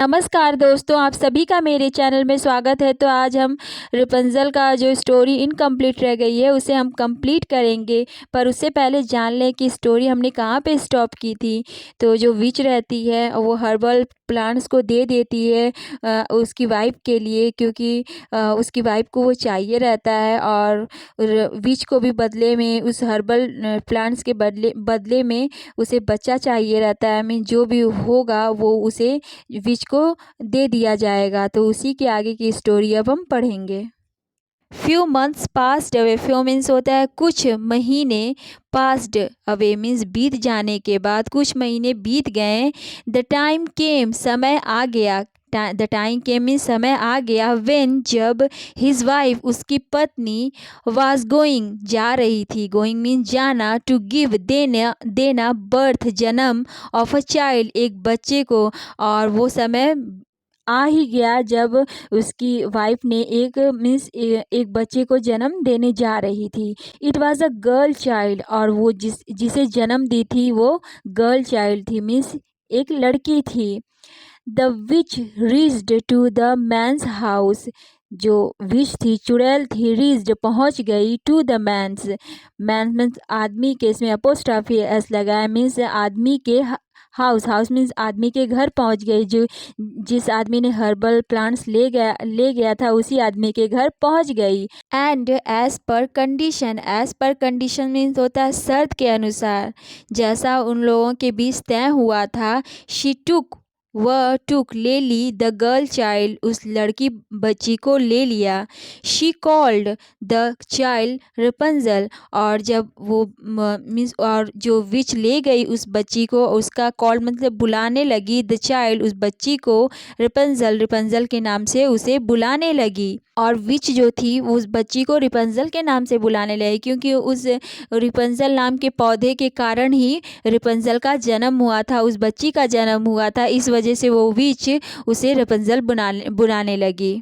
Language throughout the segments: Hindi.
नमस्कार दोस्तों, आप सभी का मेरे चैनल में स्वागत है। तो आज हम रेपुंज़ल का जो स्टोरी इनकम्प्लीट रह गई है उसे हम कंप्लीट करेंगे। पर उससे पहले जान लें कि स्टोरी हमने कहाँ पे स्टॉप की थी। तो जो विच रहती है वो हर्बल प्लांट्स को दे देती है उसकी वाइफ के लिए, क्योंकि उसकी वाइफ को वो चाहिए रहता है। और विच को भी बदले में उस हर्बल प्लांट्स के बदले में उसे बच्चा चाहिए रहता है। मीन जो भी होगा वो उसे विच को दे दिया जाएगा। तो उसी के आगे की स्टोरी अब हम पढ़ेंगे। Few months passed away. Few means होता है कुछ महीने, पास्ड अवे मीन्स बीत जाने के बाद, कुछ महीने बीत गए। द टाइम केम, समय आ गया। द टाइम केम मीन्स समय आ गया। व्हेन, जब हिज वाइफ, उसकी पत्नी, वाज गोइंग, जा रही थी। गोइंग मीन्स जाना। टू गिव, देना बर्थ, जन्म, ऑफ अ चाइल्ड, एक बच्चे को। और वो समय आ ही गया जब उसकी वाइफ ने एक बच्चे को जन्म देने जा रही थी। It was a girl child, और वो जिसे जन्म दी थी वो गर्ल चाइल्ड थी, मीन्स एक लड़की थी। The witch reached to the man's house, जो विच थी, चुड़ैल थी, रीच्ड पहुंच गई, to the man's, man means आदमी के, इसमें अपोस्ट्रोफी एस लगाया, मीन्स आदमी के हाउस, हाउस मीन्स आदमी के घर पहुंच गई। जो जिस आदमी ने हर्बल प्लांट्स ले गया था उसी आदमी के घर पहुंच गई। And as per condition means होता है शर्त के अनुसार, जैसा उन लोगों के बीच तय हुआ था। शी टुक, वह टुक ले ली, द गर्ल चाइल्ड, उस लड़की बच्ची को ले लिया। शी कॉल्ड द चाइल्ड रेपुंज़ल, और जब वो मीन्स और जो विच ले गई उस बच्ची को, उसका कॉल्ड मतलब बुलाने लगी, द चाइल्ड, उस बच्ची को, रेपुंज़ल के नाम से उसे बुलाने लगी। और विच जो थी उस बच्ची को रेपुंज़ल के नाम से बुलाने लगी, क्योंकि उस रेपुंज़ल नाम के पौधे के कारण ही रेपुंज़ल का जन्म हुआ था, उस बच्ची का जन्म हुआ था। इस वजह से वो विच उसे रेपुंज़ल बुलाने लगी।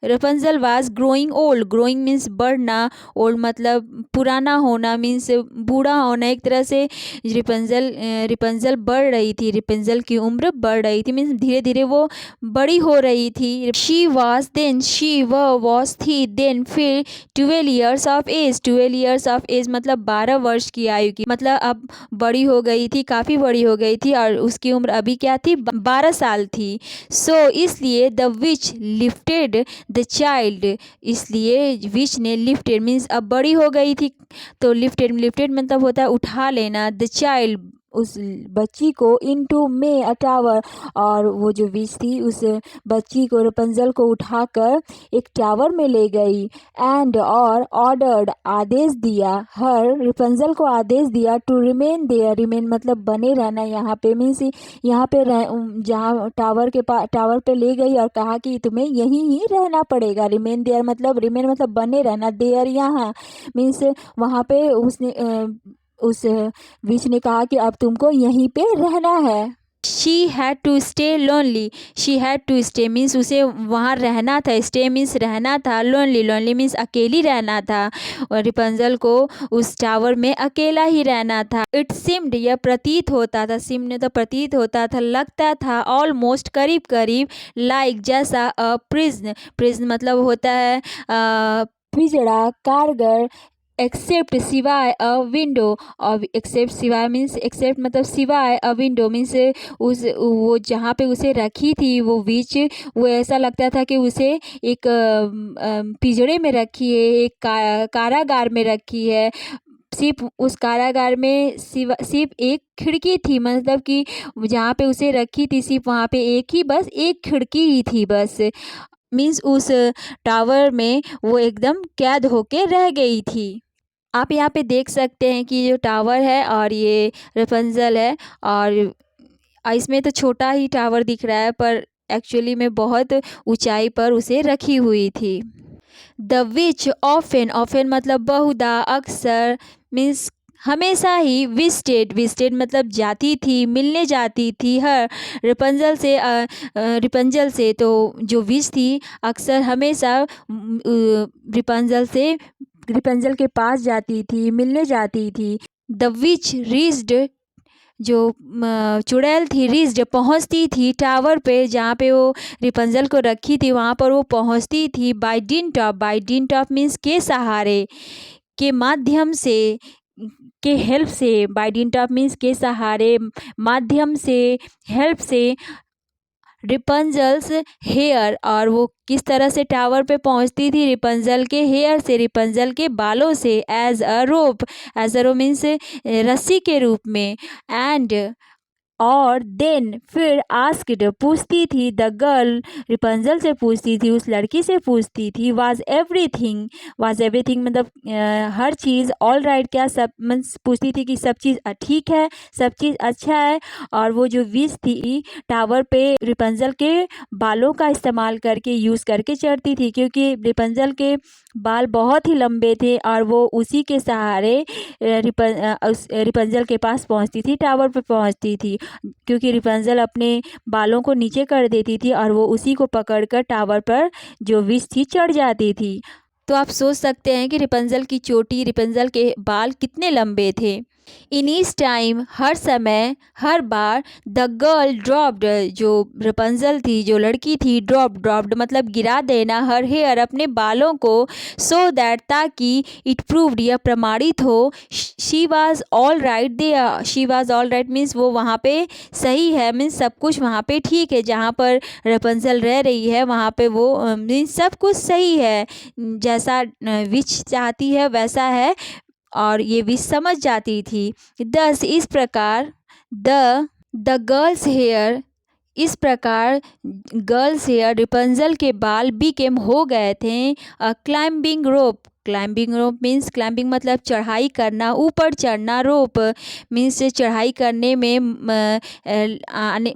Rapunzel was growing old. Growing means बढ़ना, ओल्ड मतलब पुराना होना, मीन्स बूढ़ा होना। एक तरह से रेपुंज़ल बढ़ रही थी, रेपुंज़ल की उम्र बढ़ रही थी, मीन्स धीरे धीरे वो बड़ी हो रही थी। शी वाज देन, वह वॉज थी, देन फिर 12 years of age. 12 years of age मतलब 12 वर्ष की आयु की, मतलब अब बड़ी हो गई थी, काफ़ी बड़ी हो गई थी। और उसकी उम्र अभी क्या थी, 12 साल थी। सो इसलिए the which lifted the child, इसलिए विच ने लिफ्टेड मीन्स अब बड़ी हो गई थी, तो लिफ्टेड मतलब होता है उठा लेना, द चाइल्ड, उस बच्ची को, इनटू में अ टावर, और वो जो विच थी उस बच्ची को, रेपुंज़ल को उठाकर एक टावर में ले गई। एंड, और ऑर्डर्ड, आदेश दिया, हर, रेपुंज़ल को आदेश दिया, टू रिमेन देयर, रिमेन मतलब बने रहना यहाँ पे, मीन्स यहाँ पे जहाँ टावर पे ले गई और कहा कि तुम्हें यहीं ही रहना पड़ेगा। रिमेन मतलब बने रहना, देयर यहाँ मीन्स वहाँ पे उसने उस विच ने कहा कि अब तुमको यहीं पे रहना है। She had to stay lonely, she had to stay means उसे वहाँ रहना था, स्टे मीन्स रहना था, लोनली मीन्स अकेली रहना था। और रेपुंज़ल को उस टावर में अकेला ही रहना था। इट सिम्ड, यह प्रतीत होता था, सिम ने तो प्रतीत होता था, लगता था, ऑलमोस्ट करीब करीब, लाइक जैसा, अ प्रिज्न मतलब होता है पिंजड़ा, कारगर, एक्सेप्ट सिवाय अ विंडो, और एक्सेप्ट सिवाय मीन्स एक्सेप्ट मतलब सिवाय, अ विंडो मीन्स उस वो जहाँ पे उसे रखी थी वो विच, वो ऐसा लगता था कि उसे एक पिंजड़े में रखी है, एक कारागार में रखी है। सिर्फ उस कारागार में सिर्फ एक खिड़की थी, मतलब कि जहाँ पे उसे रखी थी सिर्फ वहाँ पे बस एक खिड़की ही थी बस, मीन्स उस टावर में वो एकदम कैद होके रह गई थी। आप यहाँ पे देख सकते हैं कि जो टावर है और ये रेपुंज़ल है, और इसमें तो छोटा ही टावर दिख रहा है पर एक्चुअली में बहुत ऊंचाई पर उसे रखी हुई थी। द विच ऑफन मतलब बहुधा, अक्सर, मीन्स हमेशा ही, विजिटेड मतलब जाती थी, मिलने जाती थी, हर, रेपुंज़ल से, तो जो विच थी अक्सर हमेशा रेपुंज़ल के पास जाती थी, मिलने जाती थी। द विच रीच्ड जो चुड़ैल थी रिज्ड पहुंचती थी टावर पे, जहाँ पे वो रिपंजल को रखी थी वहाँ पर वो पहुंचती थी। बाय डिंट ऑफ मीन्स के सहारे, के माध्यम से, के हेल्प से, बाय डिंट ऑफ मीन्स के सहारे, माध्यम से, हेल्प से, रिपंजल्स हेयर, और वो किस तरह से टावर पे पहुंचती थी, रिपंजल के हेयर से, रिपंजल के बालों से, एज अ रोप मीन्स रस्सी के रूप में, एंड और देन फिर आस्क्ड पूछती थी, द गर्ल रिपंजल से पूछती थी, उस लड़की से पूछती थी, वाज एवरीथिंग मतलब हर चीज़, ऑल राइट क्या, सब मीन्स पूछती थी कि सब चीज़ ठीक है, सब चीज़ अच्छा है। और वो जो विश थी टावर पे रिपंजल के बालों का इस्तेमाल करके, यूज़ करके चढ़ती थी, क्योंकि रिपंजल के बाल बहुत ही लंबे थे और वो उसी के सहारे रिपंजल के पास पहुंचती थी, टावर पर पहुंचती थी, क्योंकि रिपंजल अपने बालों को नीचे कर देती थी और वो उसी को पकड़कर टावर पर जो विश थी चढ़ जाती थी। तो आप सोच सकते हैं कि रिपंजल की चोटी, रिपंजल के बाल कितने लंबे थे। इन ईच टाइम, हर समय, हर बार, द गर्ल ड्रॉप्ड, जो रपंजल थी, जो लड़की थी, ड्रॉप्ड मतलब गिरा देना, हर हेयर, अपने बालों को, सो दैट ताकि, इट प्रूव्ड यह प्रमाणित हो, she was all right there, she was all right means वो वहाँ पे सही है, मीन्स सब कुछ वहाँ पे ठीक है, जहाँ पर रपंजल रह रही है वहाँ पे वो मीन्स सब कुछ सही है, जैसा विच चाहती है वैसा है, और ये भी समझ जाती थी। दस इस प्रकार, द गर्ल्स हेयर, इस प्रकार गर्ल्स हेयर, रिपंजल के बाल बिकेम हो गए थे क्लाइंबिंग रोप मीन्स, क्लाइंबिंग मतलब चढ़ाई करना, ऊपर चढ़ना, रोप मीन्स चढ़ाई करने में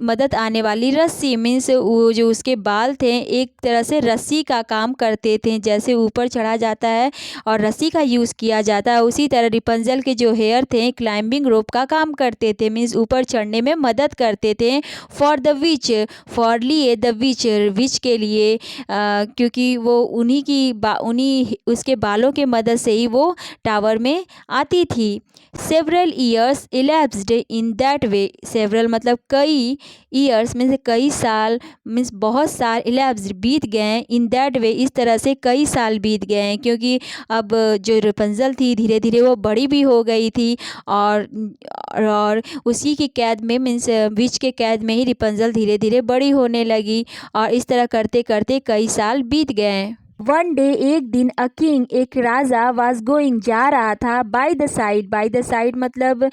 मदद आने वाली रस्सी, मीन्स वो जो उसके बाल थे एक तरह से रस्सी का काम करते थे, जैसे ऊपर चढ़ा जाता है और रस्सी का यूज़ किया जाता है, उसी तरह रिपंजल के जो हेयर थे क्लाइंबिंग रोप का काम करते थे, मीन्स ऊपर चढ़ने में मदद करते थे। फॉर द विच, फॉर लिए, द विच के लिए, क्योंकि वो उन्हीं उसके बालों के मदद से ही वो टावर में आती थी। Several years elapsed in that way, several मतलब कई, ईयर्स में से कई साल, मीन्स बहुत साल, इलेप्स्ड बीत गए, इन दैट वे इस तरह से कई साल बीत गए, क्योंकि अब जो रपंजल थी धीरे धीरे वो बड़ी भी हो गई थी, और उसी की कैद में, मीन्स विच के कैद में ही रिपंजल धीरे धीरे बड़ी होने लगी, और इस तरह करते करते कई साल बीत गए। वन डे, एक दिन, अ किंग, एक राजा, वाज गोइंग, जा रहा था, बाय द साइड मतलब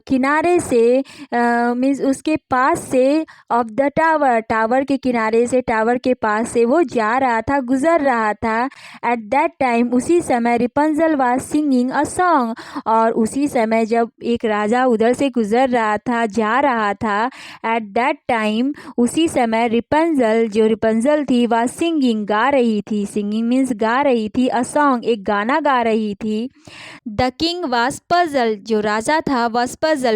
किनारे से, मीन्स उसके पास से, ऑफ द टावर के किनारे से, टावर के पास से वो जा रहा था, गुजर रहा था। एट दैट टाइम, उसी समय, रिपंजल वाज सिंगिंग अ सॉन्ग, और उसी समय जब एक राजा उधर से गुजर रहा था, जा रहा था, एट दैट टाइम, उसी समय, जो रिपंजल थी, वाज सिंगिंग, गा रही थी, सिंगिंग मीन्स गा रही थी, अ सॉन्ग, एक गाना गा रही थी। द किंग वाज पजल, जो राजा था, वाज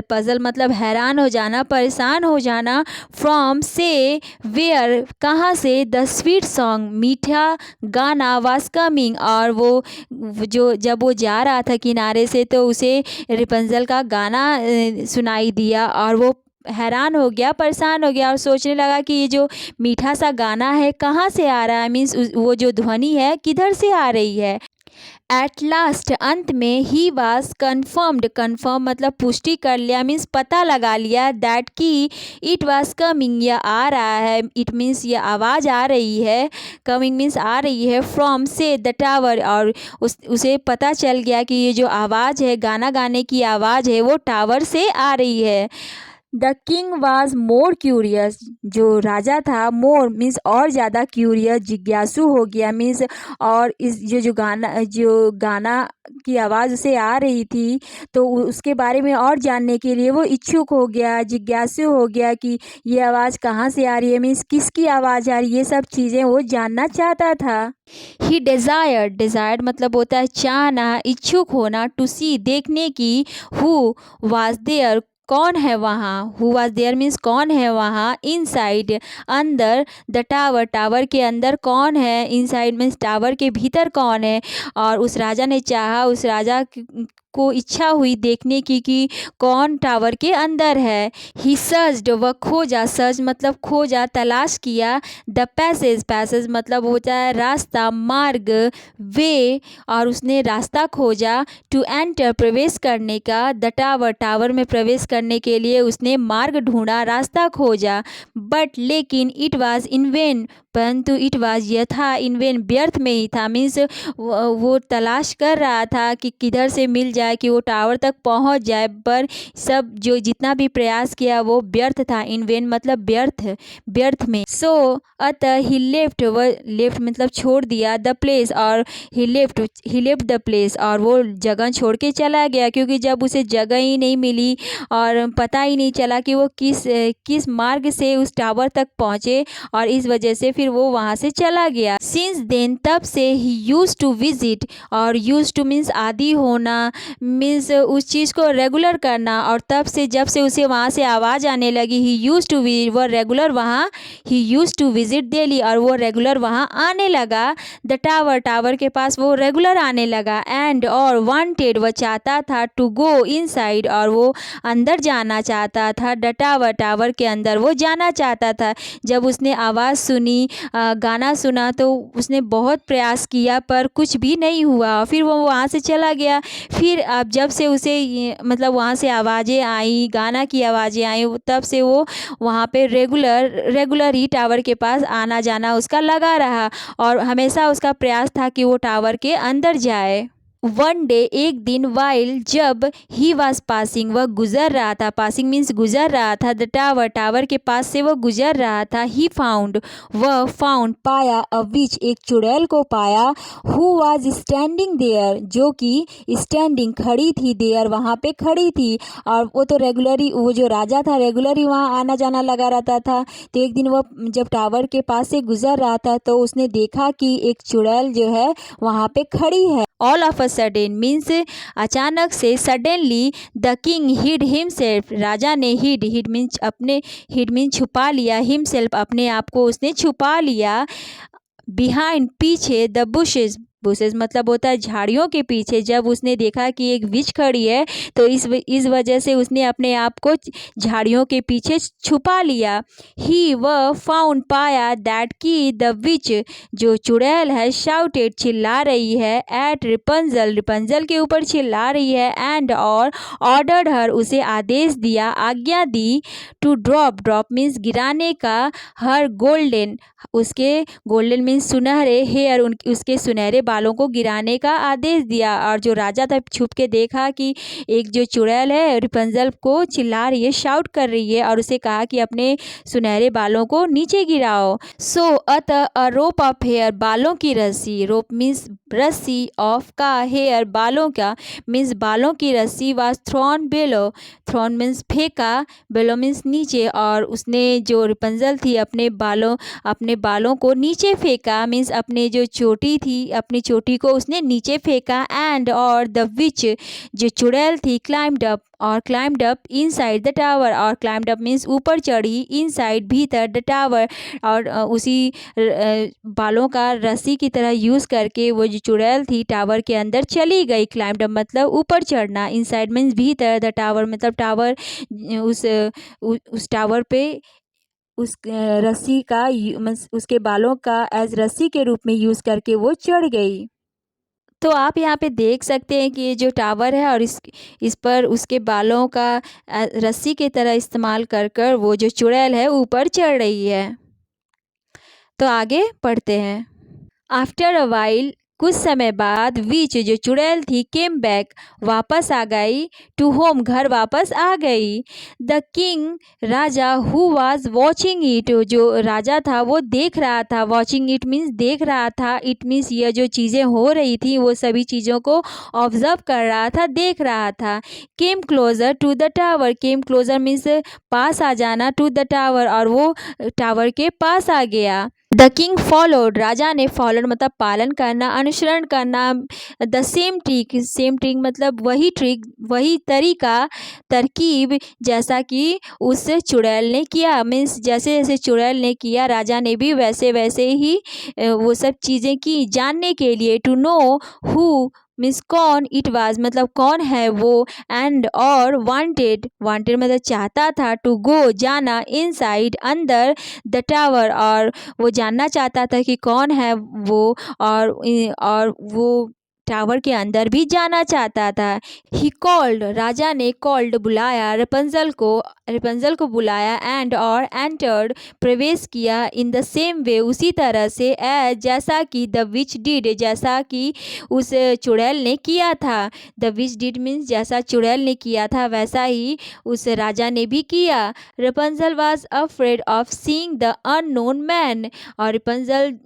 पजल मतलब हैरान हो जाना, परेशान हो जाना, फ्रॉम से, वेयर कहाँ से, द स्वीट सॉन्ग, मीठा गाना, वाज कमिंग, और वो जो जब वो जा रहा था किनारे से तो उसे रिपंजल का गाना सुनाई दिया, और वो हैरान हो गया, परेशान हो गया, और सोचने लगा कि ये जो मीठा सा गाना है कहाँ से आ रहा है, मीन्स वो जो ध्वनि है किधर से आ रही है। एट लास्ट, अंत में, ही वाज कन्फर्म मतलब पुष्टि कर लिया, मीन्स पता लगा लिया, दैट कि इट वाज कमिंग, यह आ रहा है, इट मीन्स यह आवाज़ आ रही है, कमिंग मीन्स आ रही है, फ्रॉम से, द टावर, और उसे पता चल गया कि ये जो आवाज़ है, गाना गाने की आवाज़ है, वो टावर से आ रही है। The king was more curious, जो राजा था, मोर मीन्स और ज़्यादा, क्यूरियस जिज्ञासु हो गया, मीन्स और इस जो गाना की आवाज़ उसे आ रही थी तो उसके बारे में और जानने के लिए वो इच्छुक हो गया, जिज्ञासु हो गया कि ये आवाज़ कहाँ से आ रही है, मीन्स किसकी आवाज़ आ रही है, ये सब चीज़ें वो जानना चाहता था। ही डिज़ायर्ड मतलब होता है चाहना, इच्छुक होना, टू सी देखने की, हु वाज देयर कौन है वहाँ, हु वाज देयर मीन्स कौन है वहाँ, इनसाइड अंदर, द टावर के अंदर कौन है, इनसाइड मीन्स टावर के भीतर कौन है, और उस राजा ने चाहा, उस राजा को इच्छा हुई देखने की कि कौन टावर के अंदर है। ही सर्च्ड, वह खोजा, सर्च मतलब खोजा, तलाश किया। द पैसेज मतलब होता है रास्ता, मार्ग, वे, और उसने रास्ता खोजा। टू एंटर, प्रवेश करने का। द टावर, टावर में प्रवेश करने के लिए उसने मार्ग ढूंढा, रास्ता खोजा। बट लेकिन इट वॉज इन वेन, परंतु इट वाज, यह था इन वेन, व्यर्थ में ही था। मीन्स वो तलाश कर रहा था कि किधर से मिल जाए कि वो टावर तक पहुंच जाए, पर सब जो जितना भी प्रयास किया वो व्यर्थ था। इन वेन मतलब व्यर्थ, व्यर्थ में। सो अतः ही लेफ्ट, वह लेफ्ट मतलब छोड़ दिया, द प्लेस, और ही लेफ्ट द प्लेस, और वो जगह छोड़ के चला गया, क्योंकि जब उसे जगह ही नहीं मिली और पता ही नहीं चला कि वो किस मार्ग से उस टावर तक पहुंचे, और इस वजह से फिर वो वहां से चला गया। सिंस देन, तब से, ही यूज टू विजिट, और यूज टू मीन्स आदि होना, मीन्स उस चीज़ को रेगुलर करना, और तब से जब से उसे वहाँ से आवाज़ आने लगी, ही यूज टू विजिट, वह रेगुलर वहाँ, ही यूज टू विजिट डेली, और वो रेगुलर वहाँ आने लगा। द टावर, टावर के पास वो रेगुलर आने लगा। एंड, और वांटेड, वह चाहता था, टू गो इनसाइड, और वो अंदर जाना चाहता था। द टावर, टावर के अंदर वो जाना चाहता था। जब उसने आवाज़ सुनी, गाना सुना, तो उसने बहुत प्रयास किया पर कुछ भी नहीं हुआ, फिर वो वहाँ से चला गया। फिर अब जब से उसे मतलब वहाँ से आवाज़ें आई, गाना की आवाज़ें आई, तब से वो वहाँ पे रेगुलर ही टावर के पास आना जाना उसका लगा रहा, और हमेशा उसका प्रयास था कि वो टावर के अंदर जाए। वन डे, एक दिन, वाइल, जब, ही वॉज पासिंग, वह गुजर रहा था, पासिंग मीन्स गुजर रहा था, द टावर, टावर के पास से वह गुजर रहा था। ही फाउंड, वह फाउंड पाया, अ विच, एक चुड़ैल को पाया। हु वॉज स्टैंडिंग देयर, जो कि स्टैंडिंग खड़ी थी, देयर वहाँ पे खड़ी थी, और वो तो रेगुलर ही, वो जो राजा था रेगुलर ही वहाँ आना जाना लगा रहता था। तो एक दिन वह जब टावर के पास से गुजर रहा था, तो उसने देखा कि एक चुड़ैल जो है वहाँ पे खड़ी है। All of a sudden means अचानक से, suddenly, the king hid himself, राजा ने हिड मीन्स अपने, हिड मीन्स छुपा लिया, हिमसेल्फ अपने आप को उसने छुपा लिया। बिहाइंड, पीछे, द बुशेस, बुशेस मतलब होता है झाड़ियों के पीछे। जब उसने देखा कि एक विच खड़ी है, तो इस वजह से उसने अपने आप को झाड़ियों के पीछे छुपा लिया। ही, वह, फाउंड, पाया, दैट की, द विच, जो चुड़ैल है, शाउटेड, चिल्ला रही है, एट रिपंजल, रिपंजल के ऊपर चिल्ला रही है, एंड, और, ऑर्डर्ड हर, उसे आदेश दिया, आज्ञा दी, टू ड्रॉप, ड्रॉप मीन्स गिराने का, हर गोल्डन, उसके गोल्डन मीन्स सुनहरे, हेयर, उसके सुनहरे बालों को गिराने का आदेश दिया। और जो राजा था छुप के देखा कि एक जो चुड़ैल है रिपंजल को चिल्ला रही है, शाउट कर रही है, और उसे कहा कि अपने सुनहरे बालों को नीचे गिराओ। सो अतः, अ रोप ऑफ हेयर, बालों की रस्सी, रोप मीन्स रस्सी, ऑफ का, हेयर, बालों का, मीन्स बालों की रस्सी, was thrown below, thrown means फेंका, बेलो मीन्स नीचे, और उसने जो रिपंजल थी अपने बालों को नीचे फेंका, मीन्स अपने जो चोटी थी, अपनी चोटी को उसने नीचे फेंका। एंड, और, द विच, जो चुड़ैल थी, क्लाइम्ड अप, और climbed up inside the tower, और क्लाइम्ड अप मीन्स ऊपर चढ़ी, इनसाइड भीतर, द टावर, और उसी बालों का रस्सी की तरह यूज़ करके वो जो चुड़ैल थी टावर के अंदर चली गई। क्लाइम्ड अप मतलब ऊपर चढ़ना, इनसाइड मीन्स भीतर, द टावर मतलब टावर, उस टावर पे उस रस्सी का उसके बालों का एज रस्सी के रूप में यूज़ करके वो चढ़ गई। तो आप यहाँ पे देख सकते हैं कि ये जो टावर है, और इस पर उसके बालों का रस्सी की तरह इस्तेमाल कर कर वो जो चुड़ैल है ऊपर चढ़ रही है। तो आगे पढ़ते हैं। आफ्टर अ वाइल, कुछ समय बाद, विच, जो चुड़ैल थी, केम बैक, वापस आ गई, टू होम, घर वापस आ गई। The king, Raja, who was watching it, जो राजा था वो देख रहा था, वॉचिंग इट मीन्स देख रहा था, इट मीन्स यह जो चीज़ें हो रही थी वो सभी चीज़ों को ऑब्जर्व कर रहा था, देख रहा था। Came closer to the tower, came closer means पास आ जाना, टू द टावर, और वो टावर के पास आ गया। द किंग फॉलोड, राजा ने, फॉलोड मतलब पालन करना, अनुसरण करना। द सेम ट्रिक मतलब वही ट्रिक, वही तरीका, तरकीब, जैसा कि उस चुड़ैल ने किया, मीन्स जैसे जैसे चुड़ैल ने किया राजा ने भी वैसे वैसे ही वो सब चीज़ें की, जानने के लिए, टू नो हु मीन्स कौन, इट वाज मतलब कौन है वो, एंड और वांटेड, वांटेड मतलब चाहता था, टू गो जाना, इनसाइड अंदर, द टावर और वो जानना चाहता था कि कौन है वो, और वो टावर के अंदर भी जाना चाहता था। ही कॉल्ड, राजा ने कॉल्ड बुलाया, रेपंजल को बुलाया, एंड और एंटर्ड प्रवेश किया, इन द सेम वे उसी तरह से, एज जैसा कि द विच डिड, जैसा कि उस चुड़ैल ने किया था। द विच डिड मीन्स जैसा चुड़ैल ने किया था वैसा ही उस राजा ने भी किया। Rapunzel was afraid of seeing the unknown man, और Rapunzel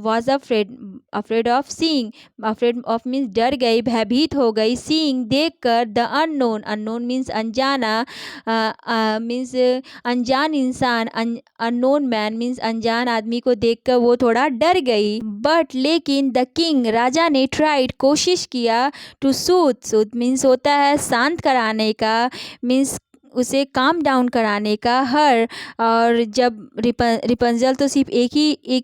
was afraid of seeing, afraid of means डर गई, भयभीत हो गई, सीइंग देख कर, द अननोन, अननोन मीन्स अनजाना, मीन्स अनजान इंसान, अननोन मैन मीन्स अनजान आदमी को देखकर वो थोड़ा डर गई। बट लेकिन द किंग, राजा ने ट्राइड कोशिश किया, टू सूथ मीन्स होता है शांत कराने का, मीन्स उसे काम डाउन कराने का, हर, और जब रिपंजल तो सिर्फ एक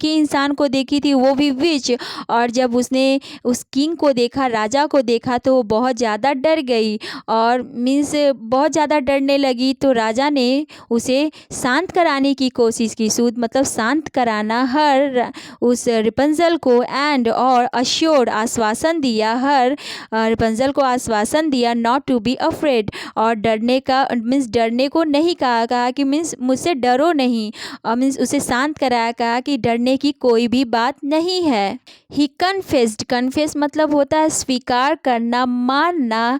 ही इंसान को देखी थी, वो भी विच, और जब उसने उस किंग को देखा, राजा को देखा, तो वो बहुत ज़्यादा डर गई, और मीन्स बहुत ज़्यादा डरने लगी। तो राजा ने उसे शांत कराने की कोशिश की, सूद मतलब शांत कराना, हर उस रिपंजल को, एंड और अश्योर्ड आश्वासन दिया, हर रिपंजल को आश्वासन दिया, नॉट टू बी अफ्रेड, और डरने का मीन्स डरने को नहीं कहा कि मीन्स मुझसे डरो नहीं, और मीन्स उसे शांत कराया, कहा कि डरने की कोई भी बात नहीं है। ही कन्फेस्ड, कन्फेस मतलब होता है स्वीकार करना, मानना,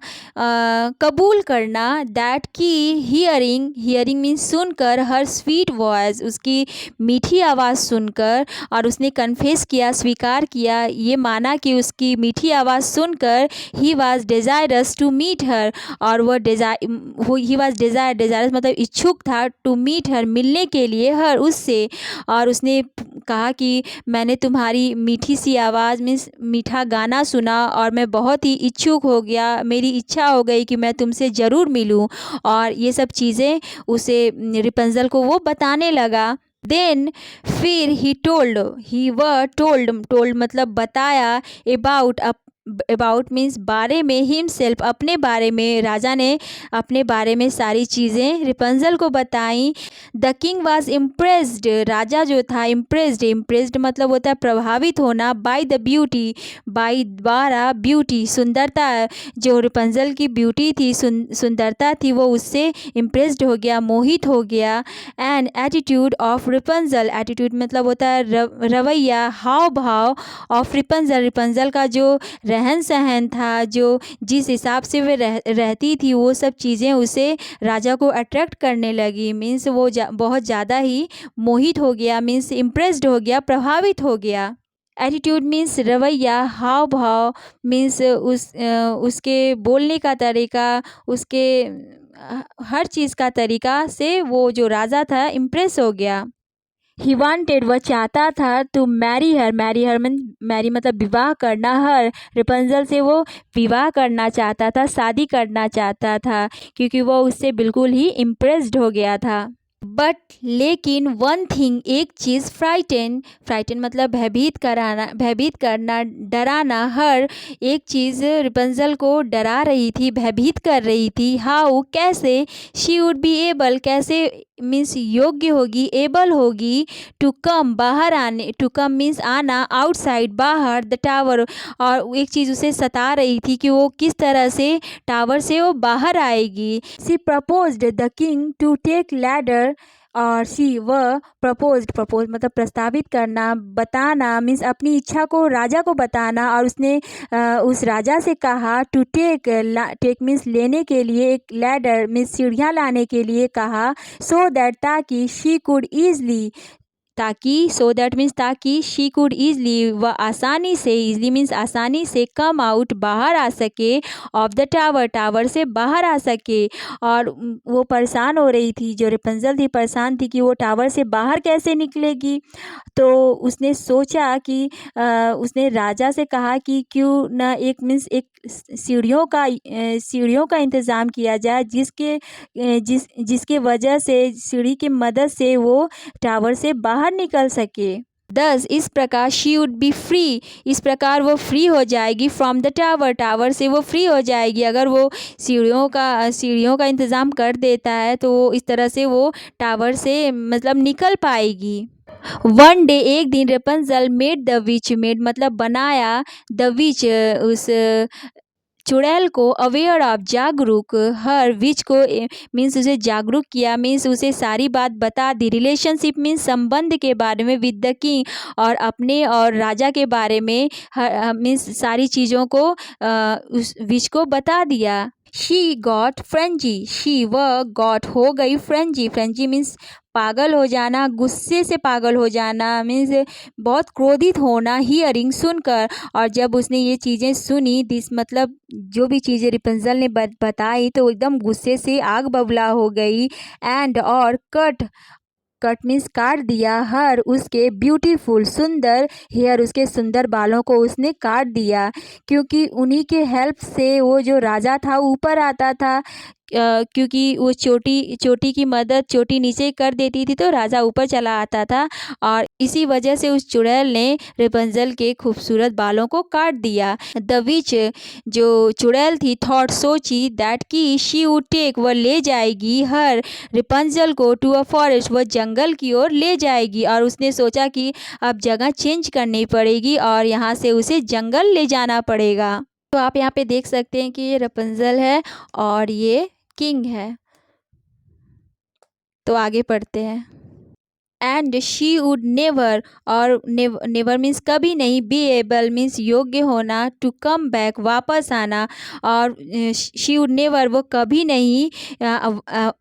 कबूल करना, दैट की हियरिंग, हियरिंग मीन्स सुनकर, हर स्वीट वॉइस उसकी मीठी आवाज़ सुनकर, और उसने कन्फेस किया, स्वीकार किया, ये माना कि उसकी मीठी आवाज़ सुनकर, he was desirous to meet her, और वह ही वॉज डिज़ायरस मतलब इच्छुक था, टू मीट हर मिलने के लिए, हर उससे, और उसने कहा कि मैंने तुम्हारी मीठी सी आवाज़ मीन्स मीठा गाना सुना, और मैं बहुत ही इच्छुक हो गया, मेरी इच्छा हो गई कि मैं तुमसे ज़रूर मिलूं, और ये सब चीज़ें उसे रिपंजल को वो बताने लगा। देन फिर ही टोल्ड मतलब बताया, अबाउट मीन्स बारे में, हिमसेल्फ अपने बारे में, राजा ने अपने बारे में सारी चीज़ें रिपंजल को बताई। द किंग वॉज इम्प्रेस्ड, राजा जो था इम्प्रेस्ड मतलब होता है प्रभावित होना, बाय द ब्यूटी, बाय द्वारा ब्यूटी सुंदरता, जो रिपंजल की ब्यूटी थी, सुंदरता थी, वो उससे इम्प्रेस्ड हो गया, मोहित हो गया। एंड एटीट्यूड ऑफ रिपंजल, एटीट्यूड मतलब होता है रवैया, हाव भाव, ऑफ रिपंजल का जो रहन सहन था, जो जिस हिसाब से वे रहती थी, वो सब चीज़ें उसे राजा को अट्रैक्ट करने लगी, मीन्स वो बहुत ज़्यादा ही मोहित हो गया, मीन्स इम्प्रेस्ड हो गया, प्रभावित हो गया। एटीट्यूड मीन्स रवैया, हाव भाव मीन्स उसके बोलने का तरीका, उसके हर चीज़ का तरीका से वो जो राजा था इम्प्रेस हो गया। ही वांटेड वह चाहता था, to marry her mean marry मतलब विवाह करना, हर रेपंजल से वो विवाह करना चाहता था, शादी करना चाहता था, क्योंकि वो उससे बिल्कुल ही इम्प्रेस्ड हो गया था। बट लेकिन वन थिंग एक चीज़, फ्राइटन मतलब भयभीत करना, डराना, हर एक चीज़ रिपंजल को डरा रही थी, भयभीत कर रही थी। हाउ कैसे, शी वुड बी एबल कैसे मीन्स योग्य होगी, एबल होगी, टू कम बाहर आने, टू कम मीन्स आना, आउटसाइड बाहर, द टावर, और एक चीज़ उसे सता रही थी कि वो किस तरह से टावर से वो बाहर आएगी। She proposed the king to take ladder, और सी वह प्रपोज मतलब प्रस्तावित करना, बताना मीन्स अपनी इच्छा को राजा को बताना, और उसने उस राजा से कहा, टू टेक मीन्स लेने के लिए, एक लैडर मीन्स सीढ़ियाँ लाने के लिए कहा, सो दैट ताकि she could easily, so that means ताकि शी कुड ईजली वह आसानी से, ईजली मीन्स आसानी से, कम आउट बाहर आ सके, ऑफ द टावर से बाहर आ सके। और वो परेशान हो रही थी, जो रेपंजल थी परेशान थी कि वो टावर से बाहर कैसे निकलेगी। तो उसने सोचा कि उसने राजा से कहा कि क्यों न एक मीन्स एक सीढ़ियों का इंतज़ाम किया जाए, जिसके वजह से सीढ़ी की मदद से वो टावर से बाहर निकल सके। दस इस प्रकार शी वुड बी फ्री, इस प्रकार वो फ्री हो जाएगी फ्रॉम द टावर, टावर से वो फ्री हो जाएगी। अगर वो सीढ़ियों का इंतज़ाम कर देता है तो वो इस तरह से वो टावर से मतलब निकल पाएगी। वन डे एक दिन रेपंजल मेड द विच, मेड मतलब बनाया, द विच उस चुड़ैल को, अवेयर ऑफ जागरूक, हर विच को मीन्स उसे जागरूक किया, मीन्स उसे सारी बात बता दी। रिलेशनशिप मीन्स संबंध के बारे में, विद द किंग और अपने और राजा के बारे में मीन्स सारी चीज़ों को उस विच को बता दिया। शी गॉट फ्रेंजी, शी वह गॉट हो गई फ्रेंजी, फ्रेंजी मीन्स पागल हो जाना, गुस्से से पागल हो जाना, मीन्स बहुत क्रोधित होना, हियरिंग सुनकर। और जब उसने ये चीज़ें सुनी, दिस मतलब जो भी चीज़ें रिपंजल ने बताई तो एकदम गुस्से से आग बबूला हो गई। एंड और कट, कट मीन्स काट दिया, हर उसके ब्यूटीफुल सुंदर हेयर, उसके सुंदर बालों को उसने काट दिया, क्योंकि उन्हीं के हेल्प से वो जो राजा था ऊपर आता था। क्योंकि वो चोटी चोटी की मदद, चोटी नीचे कर देती थी तो राजा ऊपर चला आता था, और इसी वजह से उस चुड़ैल ने रेपंजल के खूबसूरत बालों को काट दिया। द विच जो चुड़ैल थी थॉट सोची, दैट की शी वुड टेक वह ले जाएगी, हर रेपंजल को टू अ फॉरेस्ट वह जंगल की ओर ले जाएगी। और उसने सोचा कि अब जगह चेंज करनी पड़ेगी और यहाँ से उसे जंगल ले जाना पड़ेगा। तो आप यहाँ पे देख सकते हैं कि ये रेपंजल है और ये किंग है। तो आगे पढ़ते हैं। एंड शी वुड नेवर, और नेवर मीन्स कभी नहीं, बी एबल मीन्स योग्य होना, टू कम बैक वापस आना, और शी वुड नेवर वो कभी नहीं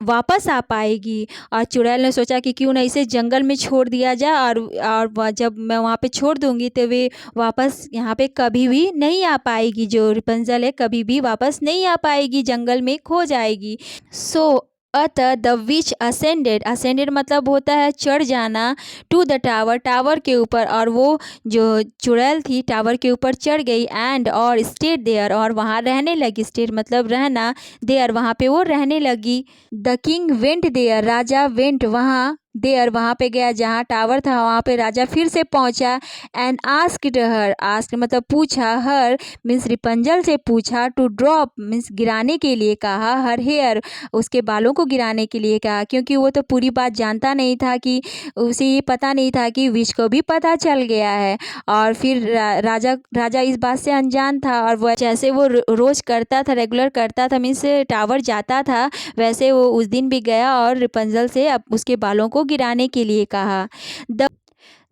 वापस आ पाएगी। और चुड़ैल ने सोचा कि क्यों ना इसे जंगल में छोड़ दिया जाए, और जब मैं वहाँ पे छोड़ दूँगी तो वे वापस यहाँ पे कभी भी नहीं आ पाएगी। जो रेपंजल है कभी भी वापस नहीं आ पाएगी, जंगल में खो जाएगी। सो अतः द विच असेंडेड, असेंडेड मतलब होता है चढ़ जाना, टू द टावर, टावर के ऊपर, और वो जो चुड़ैल थी टावर के ऊपर चढ़ गई। एंड और स्टेड देयर, और वहाँ रहने लगी, स्टेड मतलब रहना, देयर वहाँ पे वो रहने लगी। द किंग वेंट देयर, राजा वेंट वहाँ, देयर वहाँ पे गया जहाँ टावर था, वहाँ पे राजा फिर से पहुँचा। एंड आस्क्ड हर, आस्क्ड मतलब पूछा, हर मीन्स रिपंजल से पूछा, टू ड्रॉप मीन्स गिराने के लिए कहा, हर हेयर उसके बालों को गिराने के लिए कहा, क्योंकि वो तो पूरी बात जानता नहीं था, कि उसे ये पता नहीं था कि विश को भी पता चल गया है। और फिर राजा इस बात से अनजान था, और वह जैसे वो रोज़ करता था, रेगुलर करता था, मीन्स टावर जाता था, वैसे वो उस दिन भी गया और रिपंजल से अब उसके बालों को गिराने के लिए कहा।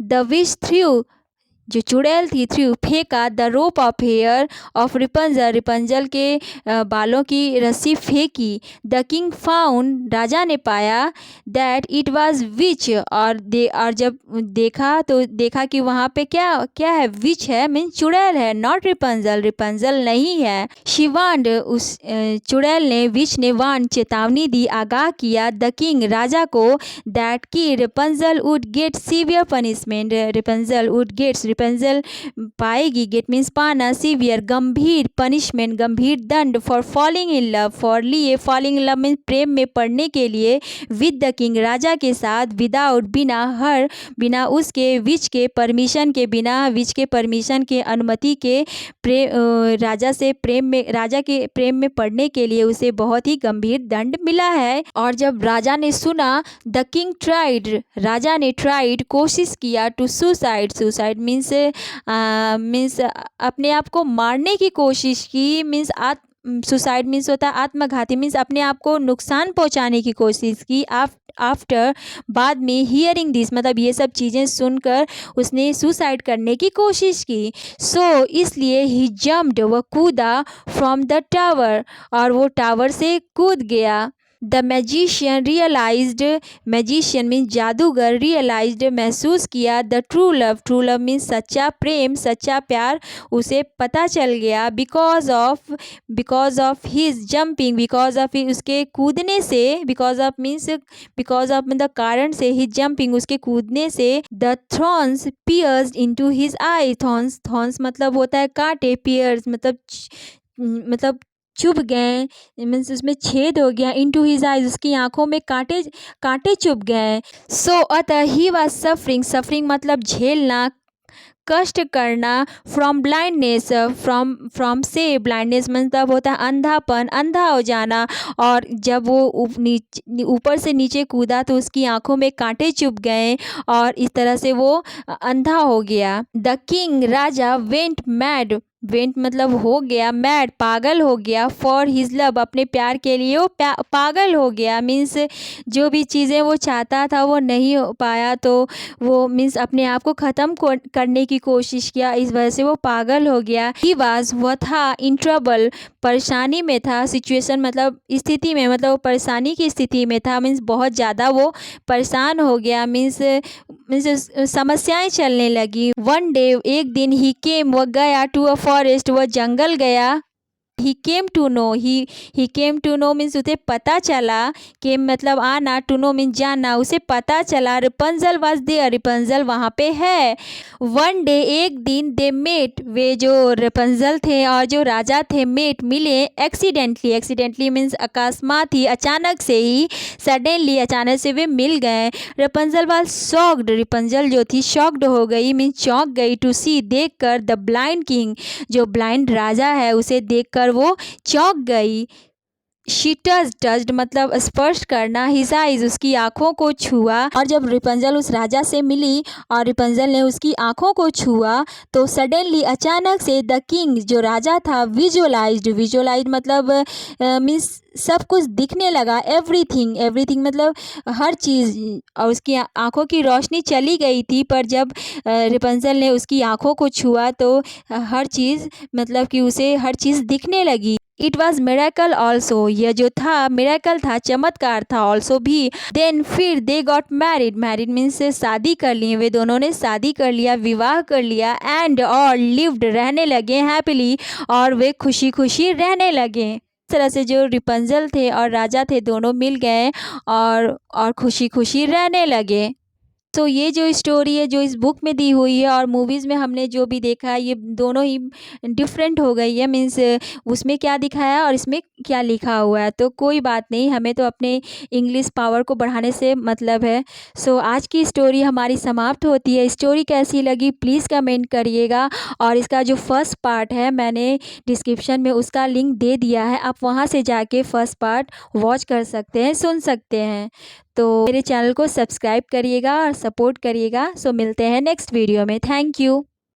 द विश थ्रू, जो चुड़ैल थी, थ्रू फेंका, the rope of hair of Rapunzel, Rapunzel के बालों की रस्सी फेंकी। द किंग फाउंड, राजा ने पाया, दैट इट वाज विच, और जब देखा तो देखा कि वहाँ पे क्या क्या है, विच है मीन्स चुड़ैल है, नॉट रिपंजल, रिपंजल नहीं है। शी वांड, उस चुड़ैल ने, विच ने वांड चेतावनी दी, आगाह किया, द किंग राजा को, दैट की Rapunzel would get severe punishment, Rapunzel would gets Rapunzel पाएगी, गेट मीन्स पाना, सीवियर गंभीर पनिशमेंट गंभीर दंड, for falling in love, for लिए, फॉलिंग इन लव मीन्स प्रेम में पड़ने के लिए, विद द किंग राजा के साथ, विदाउट बिना, हर बिना उसके, विच के परमिशन के बिना, विच के परमिशन के अनुमति के, राजा से प्रेम में, राजा के प्रेम में पड़ने के लिए उसे बहुत ही गंभीर दंड मिला है। और जब राजा ने सुना, द किंग ट्राइड, राजा ने ट्राइड कोशिश किया, टू सुसाइड, सुसाइड मीन्स अपने आप को मारने की कोशिश की, मीन्स सुसाइड मीन्स होता है आत्मघाती, मीन्स अपने आप को नुकसान पहुंचाने की कोशिश की। आफ्टर बाद में, हियरिंग दिस मतलब ये सब चीज़ें सुनकर उसने सुसाइड करने की कोशिश की। सो इसलिए ही जम्प्ड, वह कूदा, फ्रॉम द टावर, और वो टावर से कूद गया। The magician realised, magician means जादूगर, रियलाइज्ड महसूस किया, the true love, true love means सच्चा प्रेम, सच्चा प्यार उसे पता चल गया। Because of his jumping, because of उसके कूदने से, because of means because of मतलब कारण से, हिज जंपिंग उसके कूदने से, the thorns pierced into his eye, thorns मतलब होता है कांटे, पियर्स मतलब चुभ गए, मीन्स उसमें छेद हो गया। इनटू हिज आइज, उसकी आंखों में कांटे कांटे चुभ गए। सो अतः ही वाज सफरिंग, सफरिंग मतलब झेलना, कष्ट करना। फ्रॉम ब्लाइंडनेस, फ्रॉम से ब्लाइंडनेस मतलब होता है अंधापन, अंधा हो जाना। और जब वो ऊपर से नीचे कूदा तो उसकी आंखों में कांटे चुभ गए और इस तरह से वो अंधा हो गया। The king, Raja, went mad, went मतलब हो गया, मैड पागल हो गया, फॉर हिज लव अपने प्यार के लिए वो पागल हो गया। मीन्स जो भी चीज़ें वो चाहता था वो नहीं हो पाया तो वो मीन्स अपने आप को ख़त्म करने की कोशिश किया, इस वजह से वो पागल हो गया। ही वाज, वह था, इन ट्रबल, परेशानी में था, सिचुएशन मतलब स्थिति में, मतलब वो परेशानी की स्थिति में था। मीन्स बहुत ज़्यादा वो परेशान हो गया। मीन्स समस्याएं चलने लगी। वन डे, एक दिन, ही केम, वह गया, टू अ फॉरेस्ट, वह जंगल गया। He came to know, he came to know means उसे पता चला, केम मतलब आना, टू नो मीन्स जानना, उसे पता चला। रिपंजल वाज देयर, रिपंजल वहाँ पे है। वन डे, एक दिन, दे मेट, वे जो रिपंजल थे और जो राजा थे, मेट मिले, एक्सीडेंटली, एक्सीडेंटली मीन्स अकस्मात ही, अचानक से ही, सडनली अचानक से वे मिल गए। रिपंजल वाज शॉक्ड, रिपंजल जो थी शॉक्ड हो गई, मीन्स चौंक गई, टू सी देखकर, द ब्लाइंड किंग, जो ब्लाइंड राजा है उसे देखकर वो चौंक गई। शी टच्ड मतलब स्पर्श करना, हिज आइज, उसकी आंखों को छुआ। और जब रिपंजल उस राजा से मिली और रिपंजल ने उसकी आंखों को छुआ तो सडनली अचानक से द किंग, जो राजा था, विजुअलाइज्ड, विजुअलाइज्ड मतलब मीन्स सब कुछ दिखने लगा। एवरीथिंग, एवरीथिंग मतलब हर चीज़, और उसकी आंखों की रोशनी चली गई थी, पर जब रिपंजल ने उसकी आंखों को छुआ तो हर चीज़ मतलब कि उसे हर चीज़ दिखने लगी। इट वॉज मिरेकल ऑल्सो, यह जो था मिरेकल था, चमत्कार था। ऑल्सो भी। देन फिर they got married, married means शादी कर लिए, वे दोनों ने शादी कर लिया, विवाह कर लिया। एंड और लिव्ड, रहने लगे, हैप्पीली, और वे खुशी खुशी रहने लगे। इस तरह से जो रिपंजल थे और राजा थे दोनों मिल गए और खुशी खुशी रहने लगे। तो ये जो स्टोरी है जो इस बुक में दी हुई है और मूवीज़ में हमने जो भी देखा है ये दोनों ही डिफरेंट हो गई है। मीन्स उसमें क्या दिखाया है और इसमें क्या लिखा हुआ है, तो कोई बात नहीं, हमें तो अपने इंग्लिश पावर को बढ़ाने से मतलब है। सो आज की स्टोरी हमारी समाप्त होती है। स्टोरी कैसी लगी प्लीज़ कमेंट करिएगा। और इसका जो फर्स्ट पार्ट है मैंने डिस्क्रिप्शन में उसका लिंक दे दिया है, आप वहाँ से जाके फर्स्ट पार्ट वॉच कर सकते हैं, सुन सकते हैं। तो मेरे चैनल को सब्सक्राइब करिएगा और सपोर्ट करिएगा। सो मिलते हैं नेक्स्ट वीडियो में। Thank you.